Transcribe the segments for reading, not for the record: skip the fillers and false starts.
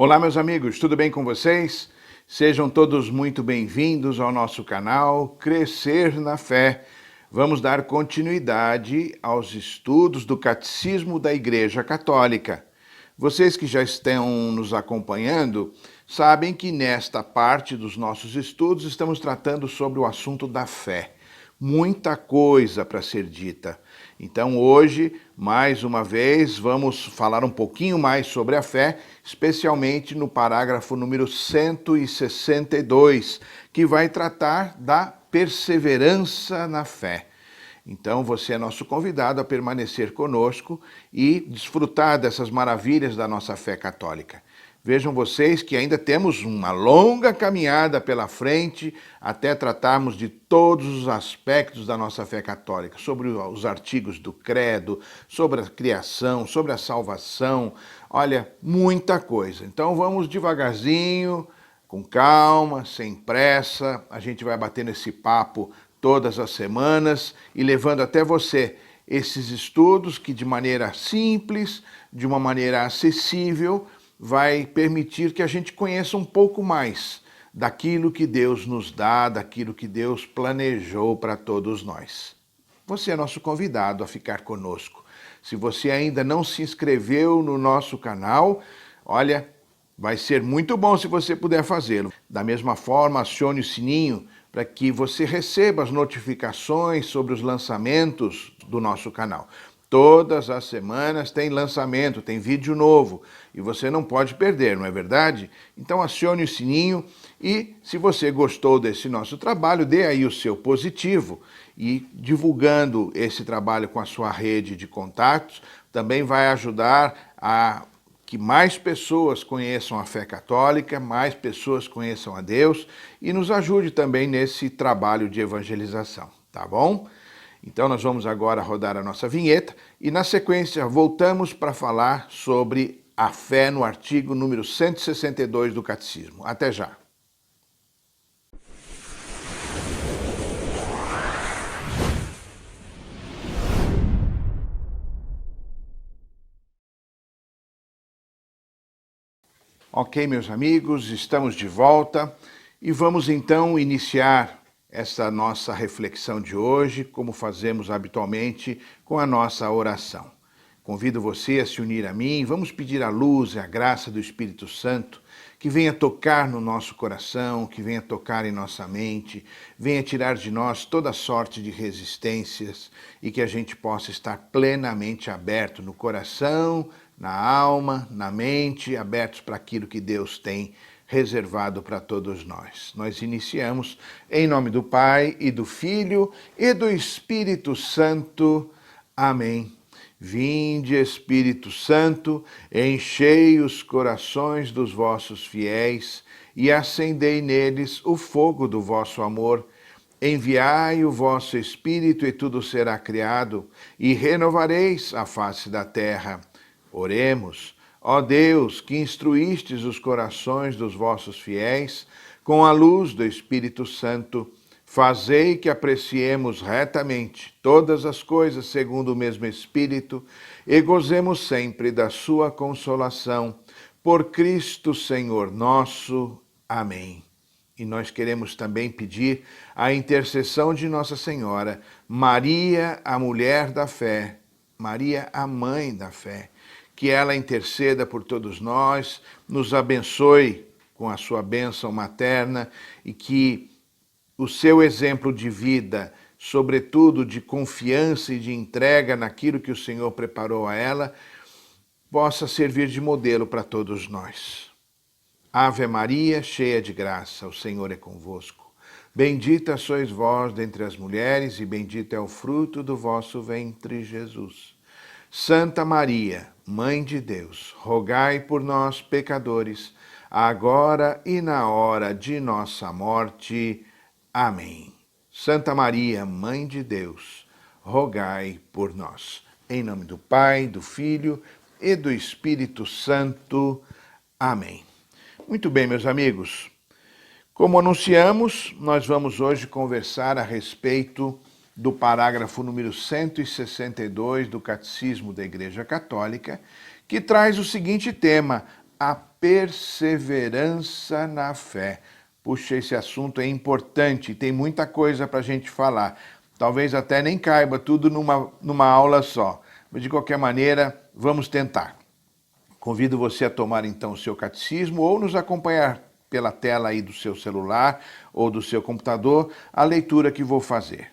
Olá, meus amigos, tudo bem com vocês? Sejam todos muito bem-vindos ao nosso canal Crescer na Fé. Vamos dar continuidade aos estudos do Catecismo da Igreja Católica. Vocês que já estão nos acompanhando sabem que nesta parte dos nossos estudos estamos tratando sobre o assunto da fé. Muita coisa para ser dita. Então hoje, mais uma vez, vamos falar um pouquinho mais sobre a fé, especialmente no parágrafo número 162, que vai tratar da perseverança na fé. Então você é nosso convidado a permanecer conosco e desfrutar dessas maravilhas da nossa fé católica. Vejam vocês que ainda temos uma longa caminhada pela frente até tratarmos de todos os aspectos da nossa fé católica, sobre os artigos do credo, sobre a criação, sobre a salvação, olha, muita coisa. Então vamos devagarzinho, com calma, sem pressa, a gente vai batendo esse papo todas as semanas e levando até você esses estudos que de maneira simples, de uma maneira acessível, vai permitir que a gente conheça um pouco mais daquilo que Deus nos dá, daquilo que Deus planejou para todos nós. Você é nosso convidado a ficar conosco. Se você ainda não se inscreveu no nosso canal, olha, vai ser muito bom se você puder fazê-lo. Da mesma forma, acione o sininho para que você receba as notificações sobre os lançamentos do nosso canal. Todas as semanas tem lançamento, tem vídeo novo e você não pode perder, não é verdade? Então acione o sininho e se você gostou desse nosso trabalho, dê aí o seu positivo e divulgando esse trabalho com a sua rede de contatos também vai ajudar a que mais pessoas conheçam a fé católica, mais pessoas conheçam a Deus e nos ajude também nesse trabalho de evangelização, tá bom? Então nós vamos agora rodar a nossa vinheta e na sequência voltamos para falar sobre a fé no artigo número 162 do Catecismo. Até já! Ok, meus amigos, estamos de volta e vamos então iniciar essa nossa reflexão de hoje, como fazemos habitualmente com a nossa oração. Convido você a se unir a mim, vamos pedir a luz e a graça do Espírito Santo que venha tocar no nosso coração, que venha tocar em nossa mente, venha tirar de nós toda sorte de resistências e que a gente possa estar plenamente aberto no coração, na alma, na mente, abertos para aquilo que Deus tem reservado para todos nós. Nós iniciamos em nome do Pai e do Filho e do Espírito Santo. Amém. Vinde, Espírito Santo, enchei os corações dos vossos fiéis e acendei neles o fogo do vosso amor. Enviai o vosso Espírito e tudo será criado, e renovareis a face da terra. Oremos. Ó Deus, que instruístes os corações dos vossos fiéis com a luz do Espírito Santo, fazei que apreciemos retamente todas as coisas segundo o mesmo Espírito e gozemos sempre da sua consolação. Por Cristo Senhor nosso. Amém. E nós queremos também pedir a intercessão de Nossa Senhora, Maria, a mulher da fé, Maria, a mãe da fé, que ela interceda por todos nós, nos abençoe com a sua bênção materna e que o seu exemplo de vida, sobretudo de confiança e de entrega naquilo que o Senhor preparou a ela, possa servir de modelo para todos nós. Ave Maria, cheia de graça, o Senhor é convosco. Bendita sois vós dentre as mulheres e bendito é o fruto do vosso ventre, Jesus. Santa Maria, Mãe de Deus, rogai por nós, pecadores, agora e na hora de nossa morte. Amém. Santa Maria, Mãe de Deus, rogai por nós. Em nome do Pai, do Filho e do Espírito Santo. Amém. Muito bem, meus amigos. Como anunciamos, nós vamos hoje conversar a respeito do parágrafo número 162 do Catecismo da Igreja Católica, que traz o seguinte tema: a perseverança na fé. Puxa, esse assunto é importante, tem muita coisa para a gente falar. Talvez até nem caiba tudo numa aula só, mas de qualquer maneira, vamos tentar. Convido você a tomar então o seu catecismo ou nos acompanhar pela tela aí do seu celular ou do seu computador a leitura que vou fazer.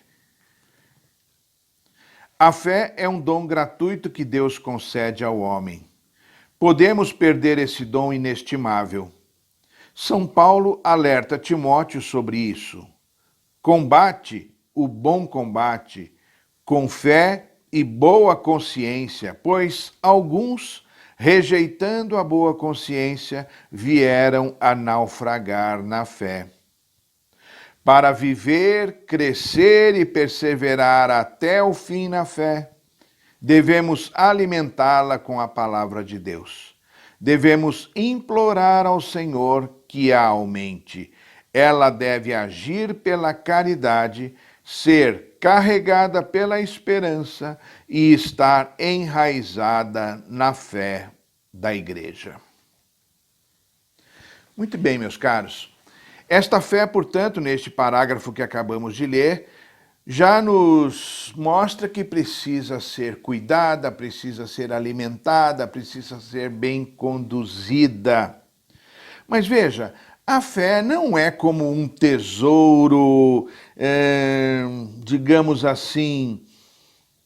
A fé é um dom gratuito que Deus concede ao homem. Podemos perder esse dom inestimável. São Paulo alerta Timóteo sobre isso. Combate o bom combate com fé e boa consciência, pois alguns, rejeitando a boa consciência, vieram a naufragar na fé. Para viver, crescer e perseverar até o fim na fé, devemos alimentá-la com a palavra de Deus. Devemos implorar ao Senhor que a aumente. Ela deve agir pela caridade, ser carregada pela esperança e estar enraizada na fé da Igreja. Muito bem, meus caros. Esta fé, portanto, neste parágrafo que acabamos de ler, já nos mostra que precisa ser cuidada, precisa ser alimentada, precisa ser bem conduzida. Mas veja, a fé não é como um tesouro, digamos assim,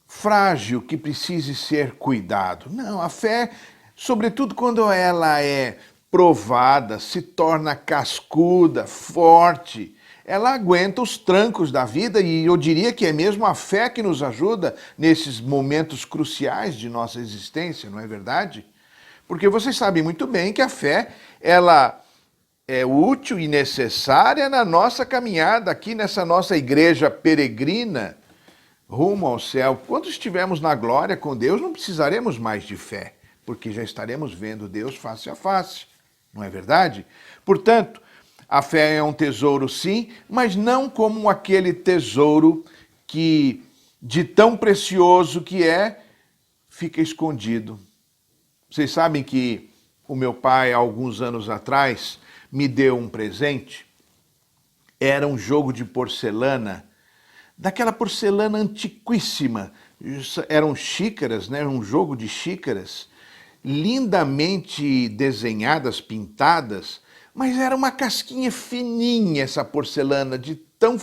frágil, que precise ser cuidado. Não, a fé, sobretudo quando ela é provada, se torna cascuda, forte, ela aguenta os trancos da vida e eu diria que é mesmo a fé que nos ajuda nesses momentos cruciais de nossa existência, não é verdade? Porque vocês sabem muito bem que a fé, ela é útil e necessária na nossa caminhada aqui nessa nossa igreja peregrina rumo ao céu. Quando estivermos na glória com Deus, não precisaremos mais de fé, porque já estaremos vendo Deus face a face, não é verdade? Portanto, a fé é um tesouro sim, mas não como aquele tesouro que, de tão precioso que é, fica escondido. Vocês sabem que o meu pai, há alguns anos atrás, me deu um presente. Era um jogo de porcelana, daquela porcelana antiquíssima. Eram xícaras, né? Um jogo de xícaras, lindamente desenhadas, pintadas, mas era uma casquinha fininha essa porcelana, de tão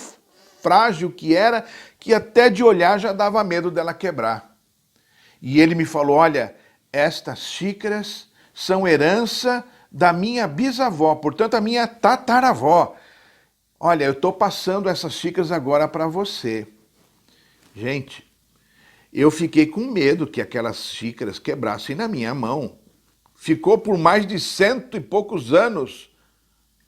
frágil que era, que até de olhar já dava medo dela quebrar. E ele me falou, olha, estas xícaras são herança da minha bisavó, portanto a minha tataravó. Olha, eu estou passando essas xícaras agora para você. Gente, eu fiquei com medo que aquelas xícaras quebrassem na minha mão. Ficou por mais de 100 e poucos anos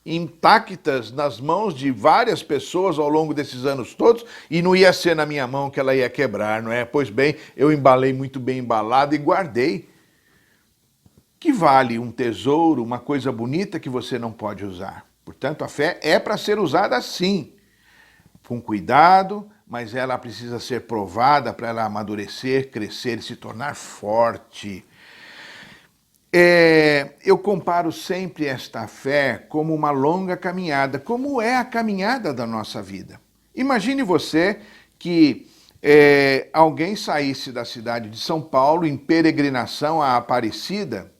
intactas nas mãos de várias pessoas ao longo desses anos todos, e não ia ser na minha mão que ela ia quebrar, não é? Pois bem, eu embalei muito bem embalado e guardei. Que vale um tesouro, uma coisa bonita que você não pode usar. Portanto, a fé é para ser usada assim, com cuidado, mas ela precisa ser provada para ela amadurecer, crescer e se tornar forte. Eu comparo sempre esta fé como uma longa caminhada, como é a caminhada da nossa vida. Imagine você que alguém saísse da cidade de São Paulo em peregrinação à Aparecida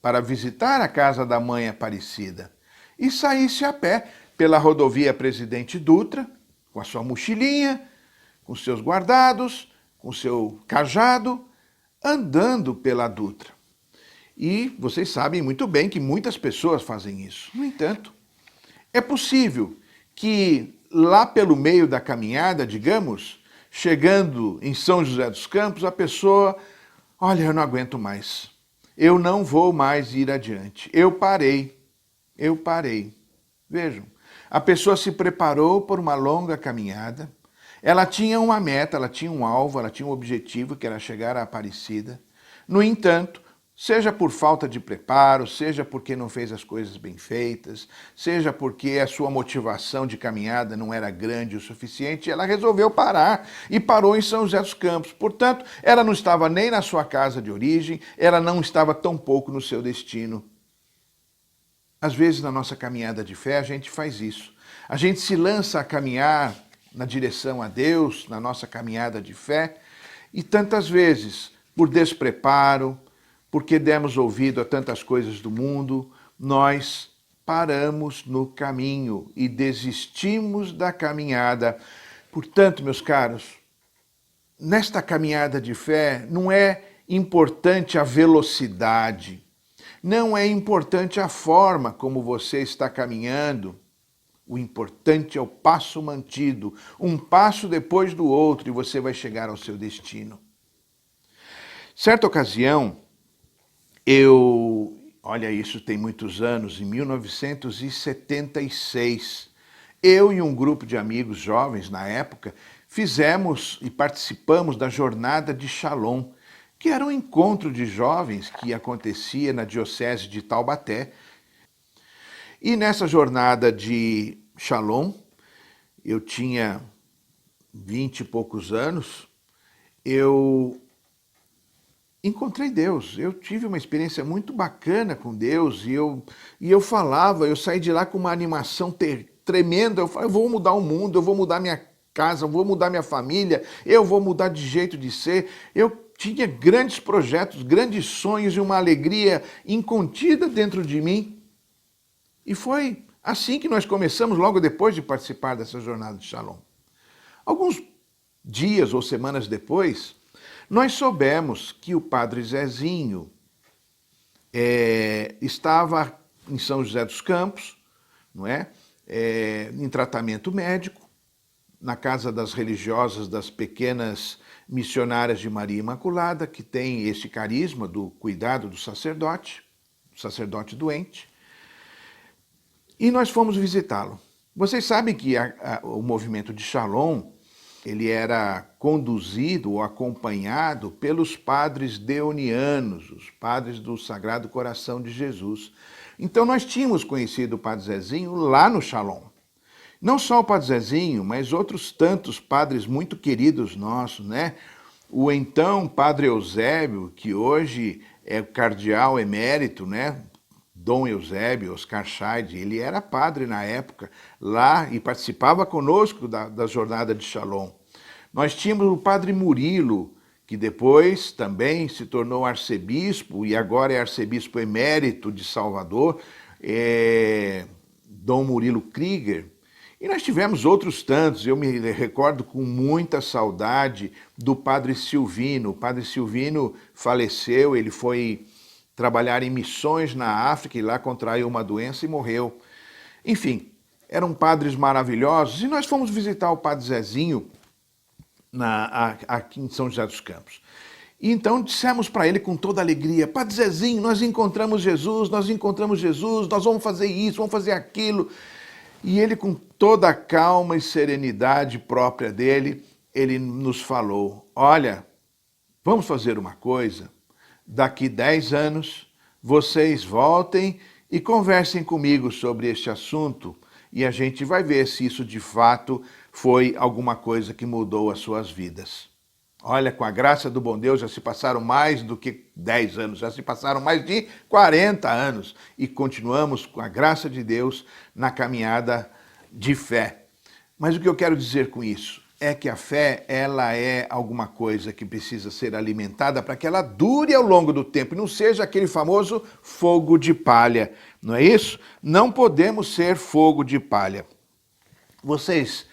para visitar a casa da mãe Aparecida e saísse a pé pela rodovia Presidente Dutra, com a sua mochilinha, com seus guardados, com seu cajado, andando pela Dutra. E vocês sabem muito bem que muitas pessoas fazem isso. No entanto, é possível que lá pelo meio da caminhada, digamos, chegando em São José dos Campos, a pessoa, olha, eu não aguento mais. Eu não vou mais ir adiante. Eu parei. Vejam, a pessoa se preparou por uma longa caminhada, ela tinha uma meta, ela tinha um alvo, ela tinha um objetivo, que era chegar à Aparecida. No entanto, seja por falta de preparo, seja porque não fez as coisas bem feitas, seja porque a sua motivação de caminhada não era grande o suficiente, ela resolveu parar e parou em São José dos Campos. Portanto, ela não estava nem na sua casa de origem, ela não estava tampouco no seu destino. Às vezes, na nossa caminhada de fé, a gente faz isso. A gente se lança a caminhar na direção a Deus, na nossa caminhada de fé, e tantas vezes, por despreparo, porque demos ouvido a tantas coisas do mundo, nós paramos no caminho e desistimos da caminhada. Portanto, meus caros, nesta caminhada de fé não é importante a velocidade, não é importante a forma como você está caminhando. O importante é o passo mantido, um passo depois do outro, e você vai chegar ao seu destino. Certa ocasião, olha, isso tem muitos anos, em 1976, eu e um grupo de amigos jovens na época, fizemos e participamos da Jornada de Shalom, que era um encontro de jovens que acontecia na Diocese de Taubaté. E nessa jornada de Shalom, eu tinha 20 e poucos anos, eu encontrei Deus. Eu tive uma experiência muito bacana com Deus e eu falava, eu saí de lá com uma animação tremenda. Eu falei, eu vou mudar o mundo, eu vou mudar minha casa, eu vou mudar minha família, eu vou mudar de jeito de ser. Eu tinha grandes projetos, grandes sonhos e uma alegria incontida dentro de mim. E foi assim que nós começamos, logo depois de participar dessa jornada de Shalom. Alguns dias ou semanas depois, nós soubemos que o padre Zezinho estava em São José dos Campos, não é? Em tratamento médico, na casa das religiosas das pequenas missionárias de Maria Imaculada, que tem esse carisma do cuidado do sacerdote doente. E nós fomos visitá-lo. Vocês sabem que o movimento de Shalom, ele era conduzido ou acompanhado pelos padres deonianos, os padres do Sagrado Coração de Jesus. Então nós tínhamos conhecido o padre Zezinho lá no Shalom. Não só o padre Zezinho, mas outros tantos padres muito queridos nossos, né? O então padre Eusébio, que hoje é cardeal emérito, né? Dom Eusébio Oscar Scheid, ele era padre na época lá e participava conosco da jornada de Shalom. Nós tínhamos o padre Murilo, que depois também se tornou arcebispo e agora é arcebispo emérito de Salvador, Dom Murilo Krieger. E nós tivemos outros tantos. Eu me recordo com muita saudade do padre Silvino. O padre Silvino faleceu, ele foi trabalhar em missões na África e lá contraiu uma doença e morreu. Enfim, eram padres maravilhosos e nós fomos visitar o padre Zezinho aqui em São José dos Campos. E então dissemos para ele com toda alegria, padre Zezinho, nós encontramos Jesus, nós vamos fazer isso, vamos fazer aquilo. E ele, com toda a calma e serenidade própria dele, ele nos falou, olha, vamos fazer uma coisa, daqui 10 anos, vocês voltem e conversem comigo sobre este assunto e a gente vai ver se isso de fato foi alguma coisa que mudou as suas vidas. Olha, com a graça do bom Deus já se passaram mais do que 10 anos, já se passaram mais de 40 anos e continuamos com a graça de Deus na caminhada de fé. Mas o que eu quero dizer com isso? É que a fé, ela é alguma coisa que precisa ser alimentada para que ela dure ao longo do tempo e não seja aquele famoso fogo de palha, não é isso? Não podemos ser fogo de palha. Vocês,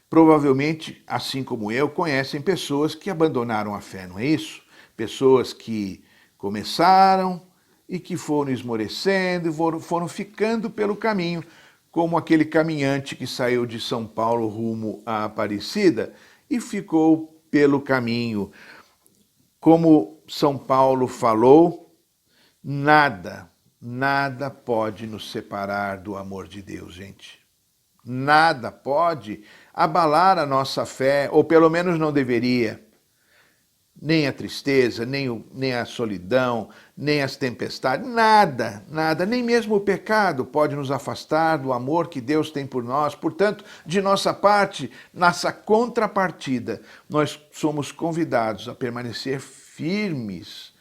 provavelmente, assim como eu, conhecem pessoas que abandonaram a fé, não é isso? Pessoas que começaram e que foram esmorecendo e foram ficando pelo caminho, como aquele caminhante que saiu de São Paulo rumo à Aparecida e ficou pelo caminho. Como São Paulo falou, nada pode nos separar do amor de Deus, gente. Nada pode abalar a nossa fé, ou pelo menos não deveria. Nem a tristeza, nem a solidão, nem as tempestades, nada, nem mesmo o pecado pode nos afastar do amor que Deus tem por nós. Portanto, de nossa parte, nossa contrapartida, nós somos convidados a permanecer firmes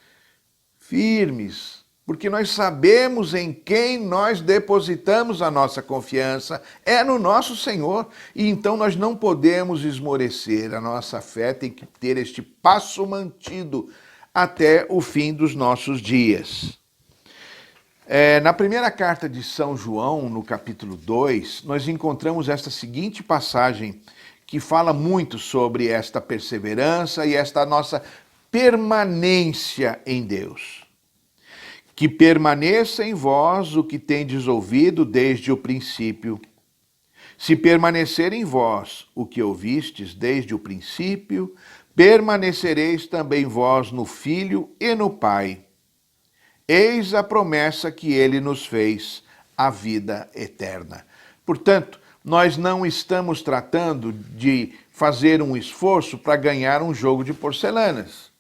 porque nós sabemos em quem nós depositamos a nossa confiança, é no nosso Senhor, e então nós não podemos esmorecer, a nossa fé tem que ter este passo mantido até o fim dos nossos dias. Na primeira carta de São João, no capítulo 2, nós encontramos esta seguinte passagem que fala muito sobre esta perseverança e esta nossa permanência em Deus. Que permaneça em vós o que tendes ouvido desde o princípio. Se permanecer em vós o que ouvistes desde o princípio, permanecereis também vós no Filho e no Pai. Eis a promessa que ele nos fez, a vida eterna. Portanto, nós não estamos tratando de fazer um esforço para ganhar um jogo de porcelanas.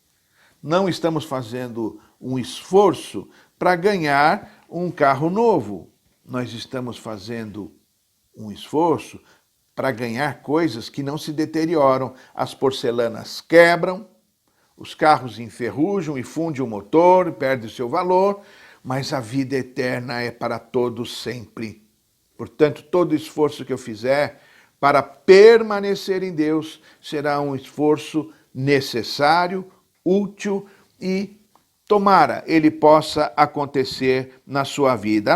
Não estamos fazendo um esforço para ganhar um carro novo. Nós estamos fazendo um esforço para ganhar coisas que não se deterioram. As porcelanas quebram, os carros enferrujam e fundem o motor, perde o seu valor, mas a vida eterna é para todos sempre. Portanto, todo esforço que eu fizer para permanecer em Deus será um esforço necessário, útil e tomara ele possa acontecer na sua vida.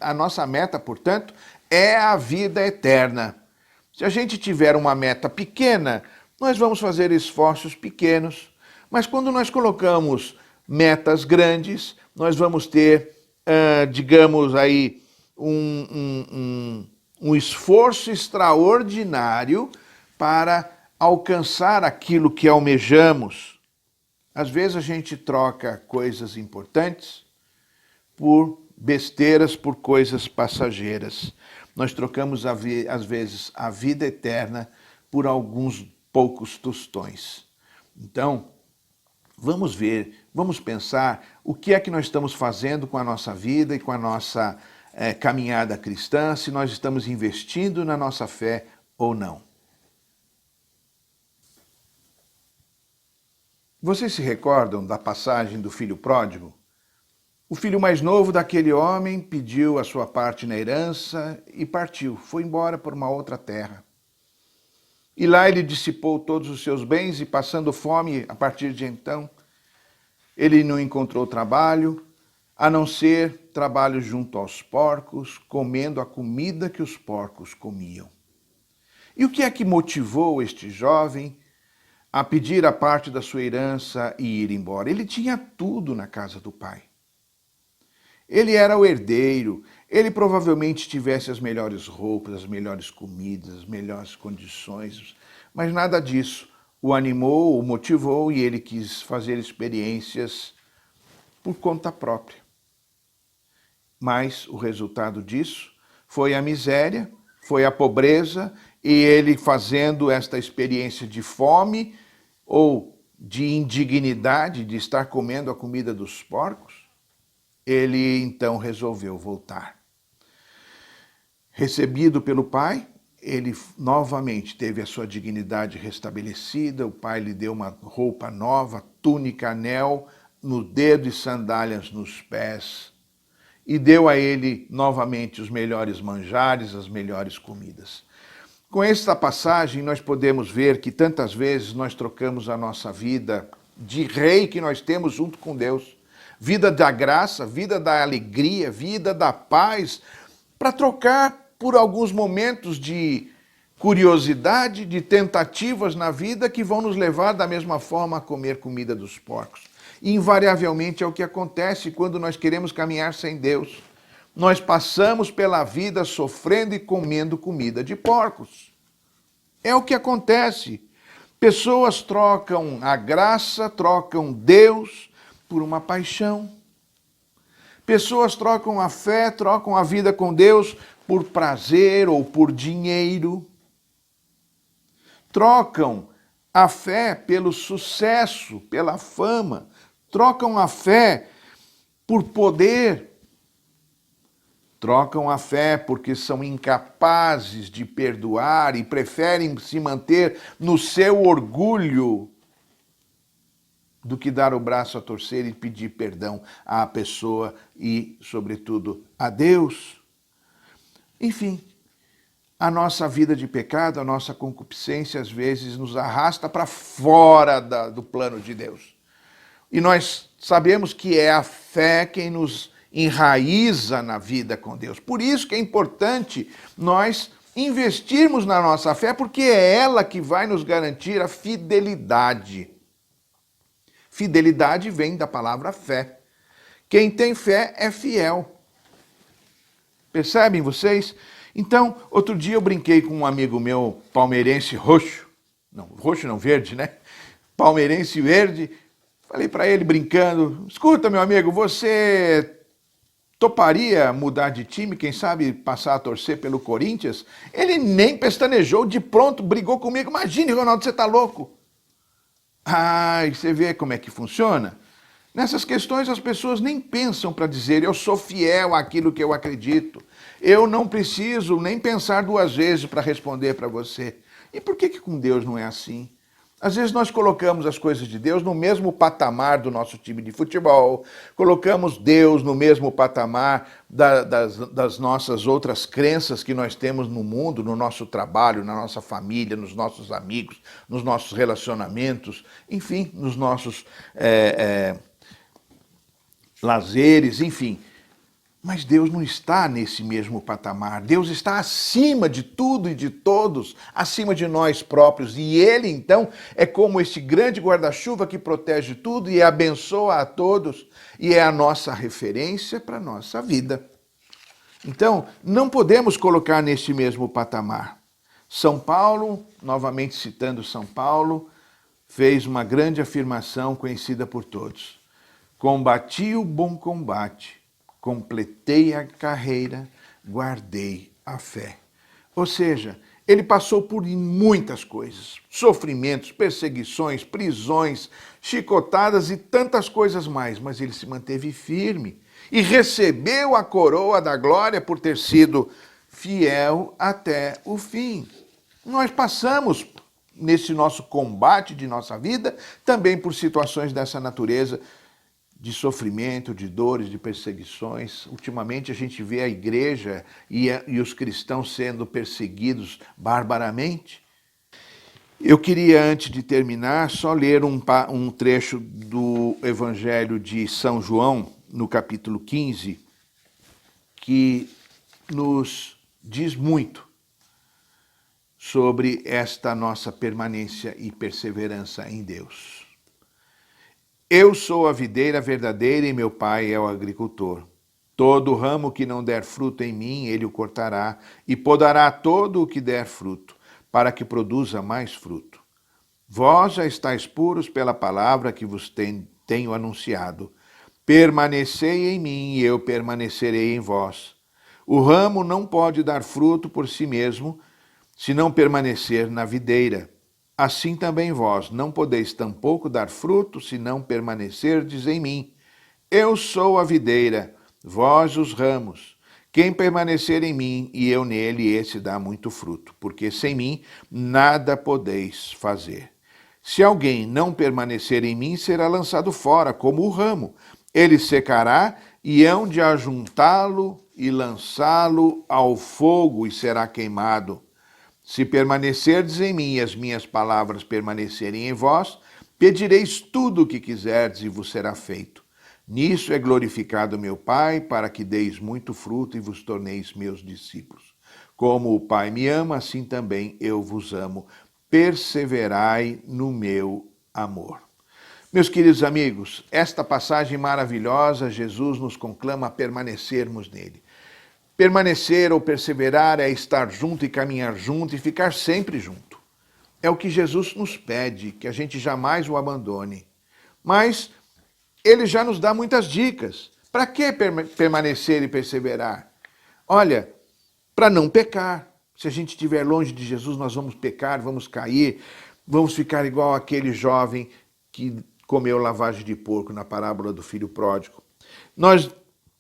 A nossa meta, portanto, é a vida eterna. Se a gente tiver uma meta pequena, nós vamos fazer esforços pequenos. Mas quando nós colocamos metas grandes, nós vamos ter, digamos aí, um esforço extraordinário para alcançar aquilo que almejamos. Às vezes a gente troca coisas importantes por besteiras, por coisas passageiras. Nós trocamos, às vezes, a vida eterna por alguns poucos tostões. Então, vamos ver, vamos pensar o que é que nós estamos fazendo com a nossa vida e com a nossa caminhada cristã, se nós estamos investindo na nossa fé ou não. Vocês se recordam da passagem do filho pródigo? O filho mais novo daquele homem pediu a sua parte na herança e partiu, foi embora por uma outra terra. E lá ele dissipou todos os seus bens e, passando fome, a partir de então, ele não encontrou trabalho, a não ser trabalho junto aos porcos, comendo a comida que os porcos comiam. E o que é que motivou este jovem a pedir a parte da sua herança e ir embora? Ele tinha tudo na casa do pai. Ele era o herdeiro, ele provavelmente tivesse as melhores roupas, as melhores comidas, as melhores condições, mas nada disso o animou, o motivou e ele quis fazer experiências por conta própria. Mas o resultado disso foi a miséria, foi a pobreza, e ele fazendo esta experiência de fome ou de indignidade de estar comendo a comida dos porcos, ele então resolveu voltar. Recebido pelo pai, ele novamente teve a sua dignidade restabelecida, o pai lhe deu uma roupa nova, túnica, anel no dedo e sandálias nos pés, e deu a ele novamente os melhores manjares, as melhores comidas. Com esta passagem, nós podemos ver que tantas vezes nós trocamos a nossa vida de rei que nós temos junto com Deus, vida da graça, vida da alegria, vida da paz, para trocar por alguns momentos de curiosidade, de tentativas na vida que vão nos levar da mesma forma a comer comida dos porcos. E invariavelmente é o que acontece quando nós queremos caminhar sem Deus. Nós passamos pela vida sofrendo e comendo comida de porcos. É o que acontece. Pessoas trocam a graça, trocam Deus por uma paixão. Pessoas trocam a fé, trocam a vida com Deus por prazer ou por dinheiro. Trocam a fé pelo sucesso, pela fama. Trocam a fé por poder. Trocam a fé porque são incapazes de perdoar e preferem se manter no seu orgulho do que dar o braço a torcer e pedir perdão à pessoa e, sobretudo, a Deus. Enfim, a nossa vida de pecado, a nossa concupiscência, às vezes, nos arrasta para fora do plano de Deus. E nós sabemos que é a fé quem nos enraiza na vida com Deus. Por isso que é importante nós investirmos na nossa fé, porque é ela que vai nos garantir a fidelidade. Fidelidade vem da palavra fé. Quem tem fé é fiel. Percebem vocês? Então, outro dia eu brinquei com um amigo meu, palmeirense roxo não, verde, né? Palmeirense verde. Falei para ele brincando, escuta meu amigo, você toparia mudar de time, quem sabe passar a torcer pelo Corinthians? Ele nem pestanejou, de pronto brigou comigo. Imagine, Ronaldo, você tá louco? Ai, você vê como é que funciona? Nessas questões as pessoas nem pensam para dizer eu sou fiel àquilo que eu acredito. Eu não preciso nem pensar duas vezes para responder para você. E por que com Deus não é assim? Às vezes nós colocamos as coisas de Deus no mesmo patamar do nosso time de futebol, colocamos Deus no mesmo patamar das nossas outras crenças que nós temos no mundo, no nosso trabalho, na nossa família, nos nossos amigos, nos nossos relacionamentos, enfim, nos nossos lazeres, enfim. Mas Deus não está nesse mesmo patamar. Deus está acima de tudo e de todos, acima de nós próprios. E Ele, então, é como esse grande guarda-chuva que protege tudo e abençoa a todos e é a nossa referência para a nossa vida. Então, não podemos colocar nesse mesmo patamar. São Paulo, novamente citando São Paulo, fez uma grande afirmação conhecida por todos. Combati o bom combate. Completei a carreira, guardei a fé. Ou seja, ele passou por muitas coisas, sofrimentos, perseguições, prisões, chicotadas e tantas coisas mais, mas ele se manteve firme e recebeu a coroa da glória por ter sido fiel até o fim. Nós passamos nesse nosso combate de nossa vida também por situações dessa natureza, de sofrimento, de dores, de perseguições. Ultimamente a gente vê a igreja e os cristãos sendo perseguidos barbaramente. Eu queria, antes de terminar, só ler um trecho do Evangelho de São João, no capítulo 15, que nos diz muito sobre esta nossa permanência e perseverança em Deus. Eu sou a videira verdadeira e meu pai é o agricultor. Todo ramo que não der fruto em mim, ele o cortará, e podará todo o que der fruto, para que produza mais fruto. Vós já estáis puros pela palavra que vos tenho anunciado. Permanecei em mim e eu permanecerei em vós. O ramo não pode dar fruto por si mesmo, se não permanecer na videira. Assim também vós não podeis tampouco dar fruto, se não permanecerdes em mim. Eu sou a videira, vós os ramos. Quem permanecer em mim e eu nele, esse dá muito fruto, porque sem mim nada podeis fazer. Se alguém não permanecer em mim, será lançado fora, como o ramo. Ele secará e hão de ajuntá-lo e lançá-lo ao fogo e será queimado. Se permanecerdes em mim e as minhas palavras permanecerem em vós, pedireis tudo o que quiserdes e vos será feito. Nisso é glorificado meu Pai, para que deis muito fruto e vos torneis meus discípulos. Como o Pai me ama, assim também eu vos amo. Perseverai no meu amor. Meus queridos amigos, esta passagem maravilhosa, Jesus nos conclama a permanecermos nele. Permanecer ou perseverar é estar junto e caminhar junto e ficar sempre junto. É o que Jesus nos pede, que a gente jamais o abandone. Mas ele já nos dá muitas dicas. Para que permanecer e perseverar? Olha, para não pecar. Se a gente estiver longe de Jesus, nós vamos pecar, vamos cair, vamos ficar igual aquele jovem que comeu lavagem de porco na parábola do filho pródigo. Nós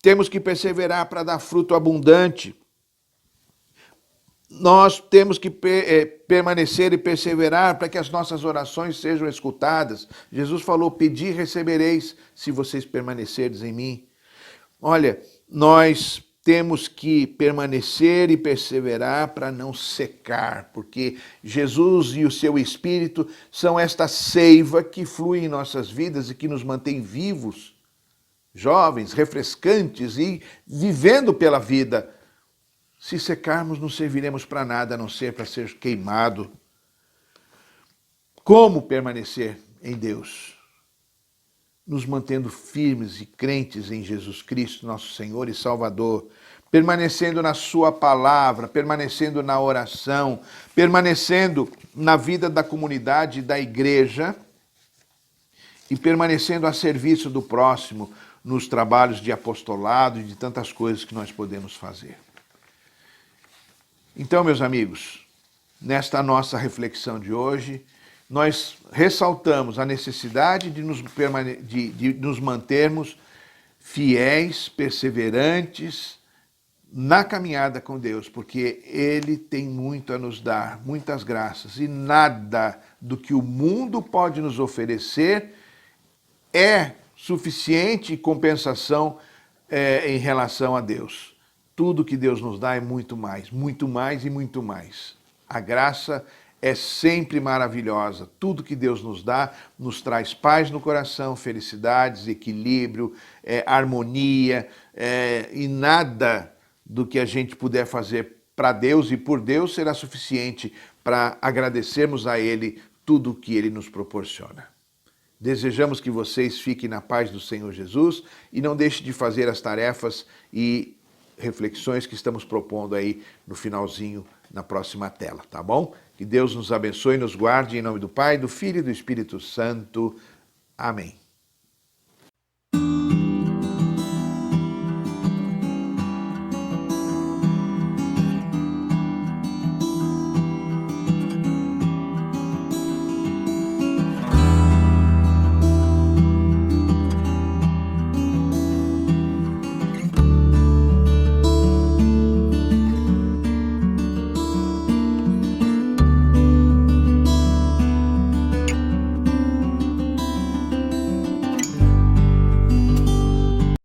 temos que perseverar para dar fruto abundante. nós temos que permanecer e perseverar para que as nossas orações sejam escutadas. Jesus falou, pedi e recebereis se vocês permanecerdes em mim. Olha, nós temos que permanecer e perseverar para não secar, porque Jesus e o seu Espírito são esta seiva que flui em nossas vidas e que nos mantém vivos, jovens, refrescantes e vivendo pela vida. Se secarmos, não serviremos para nada, a não ser para ser queimado. Como permanecer em Deus? Nos mantendo firmes e crentes em Jesus Cristo, nosso Senhor e Salvador, permanecendo na sua palavra, permanecendo na oração, permanecendo na vida da comunidade e da igreja e permanecendo a serviço do próximo nos trabalhos de apostolado e de tantas coisas que nós podemos fazer. Então, meus amigos, nesta nossa reflexão de hoje, nós ressaltamos a necessidade de nos mantermos fiéis, perseverantes na caminhada com Deus, porque Ele tem muito a nos dar, muitas graças, e nada do que o mundo pode nos oferecer é suficiente compensação em relação a Deus. Tudo que Deus nos dá é muito mais e muito mais. A graça é sempre maravilhosa. Tudo que Deus nos dá nos traz paz no coração, felicidades, equilíbrio, harmonia, e nada do que a gente puder fazer para Deus e por Deus será suficiente para agradecermos a Ele tudo o que Ele nos proporciona. Desejamos que vocês fiquem na paz do Senhor Jesus e não deixem de fazer as tarefas e reflexões que estamos propondo aí no finalzinho, na próxima tela, tá bom? Que Deus nos abençoe e nos guarde em nome do Pai, do Filho e do Espírito Santo. Amém.